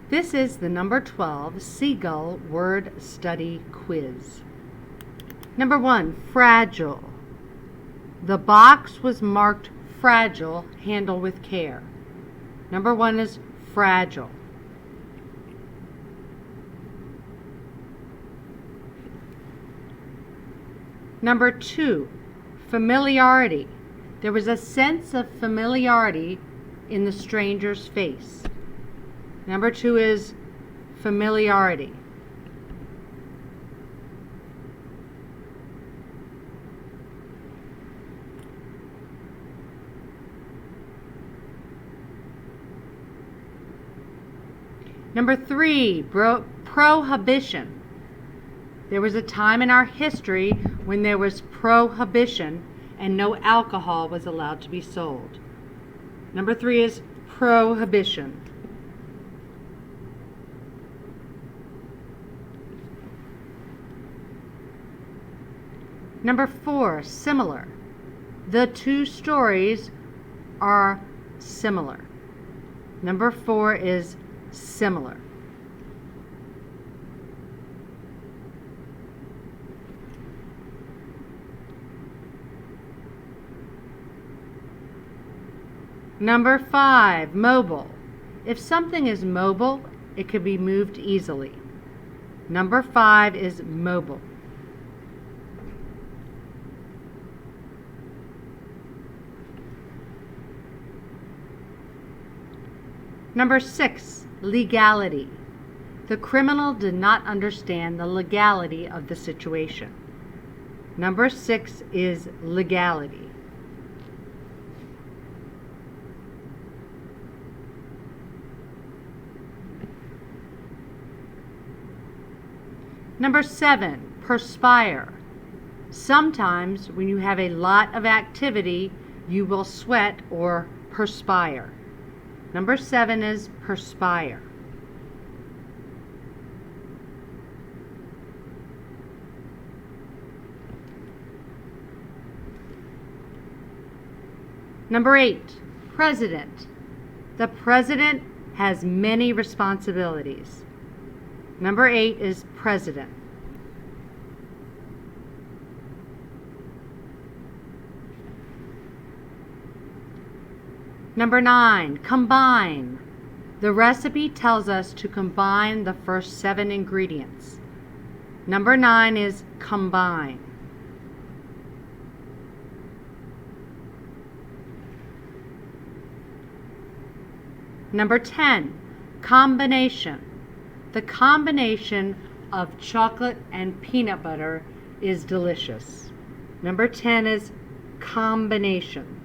This is the number 12 Seagull word study quiz. Number 1, fragile. The box was marked fragile, handle with care. Number 1 is fragile. Number 2, familiarity. There was a sense of familiarity in the stranger's face. Number 2 is familiarity. Number 3, prohibition. There was a time in our history when there was prohibition and no alcohol was allowed to be sold. Number 3 is prohibition. Number 4, similar. The two stories are similar. Number 4 is similar. Number 5, mobile. If something is mobile, it can be moved easily. Number 5 is mobile. Number 6, legality. The criminal did not understand the legality of the situation. Number 6 is legality. Number 7, perspire. Sometimes when you have a lot of activity, you will sweat or perspire. Number 7 is perspire. Number 8, president. The president has many responsibilities. Number 8 is president. Number 9, combine. The recipe tells us to combine the first 7 ingredients. Number 9 is combine. Number 10, combination. The combination of chocolate and peanut butter is delicious. Number 10 is combination.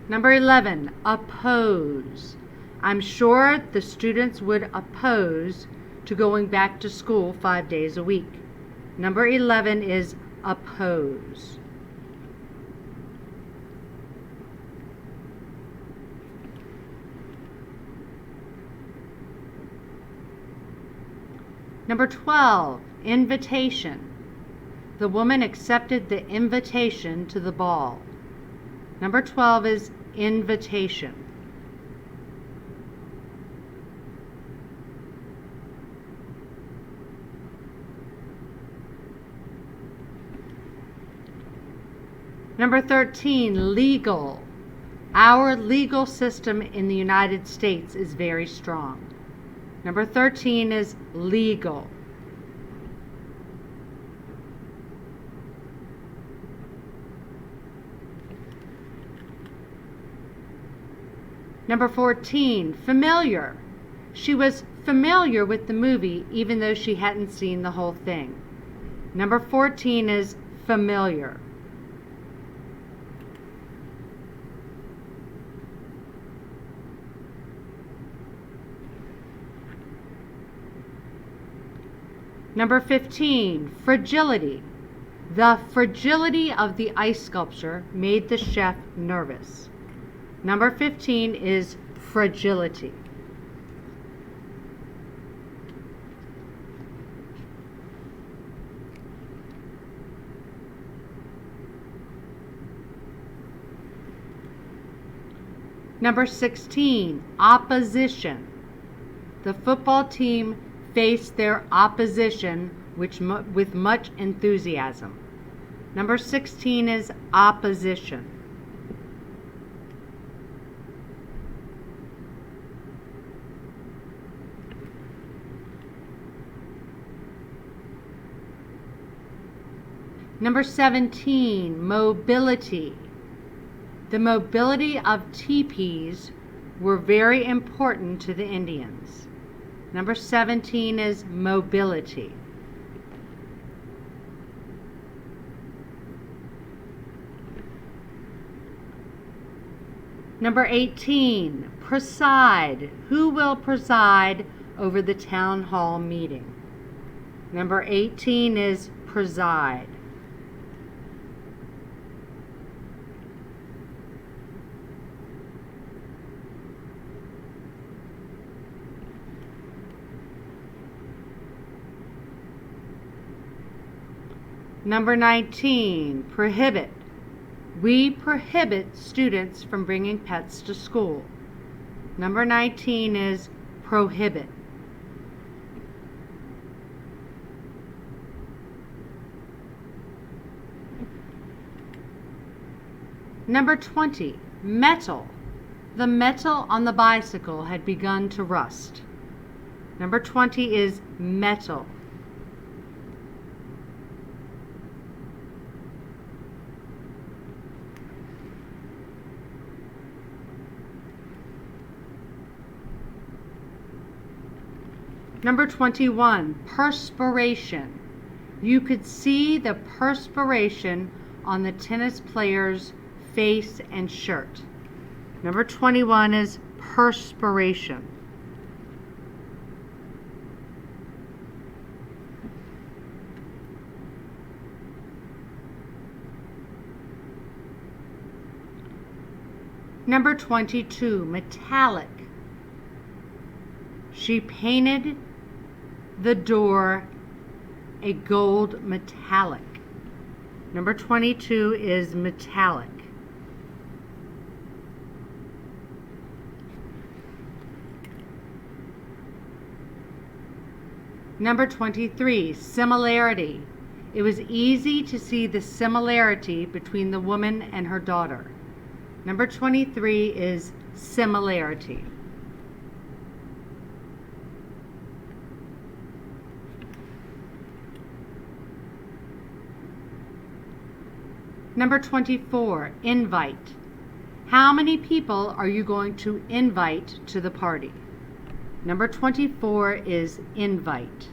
Number 11, oppose. I'm sure the students would oppose to going back to school 5 days a week. Number 11 is oppose. Number 12, invitation. The woman accepted the invitation to the ball. Number 12 is invitation. Number 13, legal. Our legal system in the United States is very strong. Number 13 is legal. Number 14, familiar. She was familiar with the movie even though she hadn't seen the whole thing. Number 14 is familiar. Number 15, fragility. The fragility of the ice sculpture made the chef nervous. Number 15 is fragility. Number 16, opposition. The football team faced their opposition with much enthusiasm. Number 16 is opposition. Number 17, mobility. The mobility of teepees were very important to the Indians. Number 17 is mobility. Number 18, preside. Who will preside over the town hall meeting? Number 18 is preside. Number 19, prohibit. We prohibit students from bringing pets to school. Number 19 is prohibit. Number 20, metal. The metal on the bicycle had begun to rust. Number 20 is metal. Number 21, perspiration. You could see the perspiration on the tennis player's face and shirt. Number 21 is perspiration. Number 22, metallic. She painted the door a gold metallic. Number 22 is metallic. Number 23, similarity. It was easy to see the similarity between the woman and her daughter. Number 23 is similarity. Number 24, invite. How many people are you going to invite to the party? Number 24 is invite.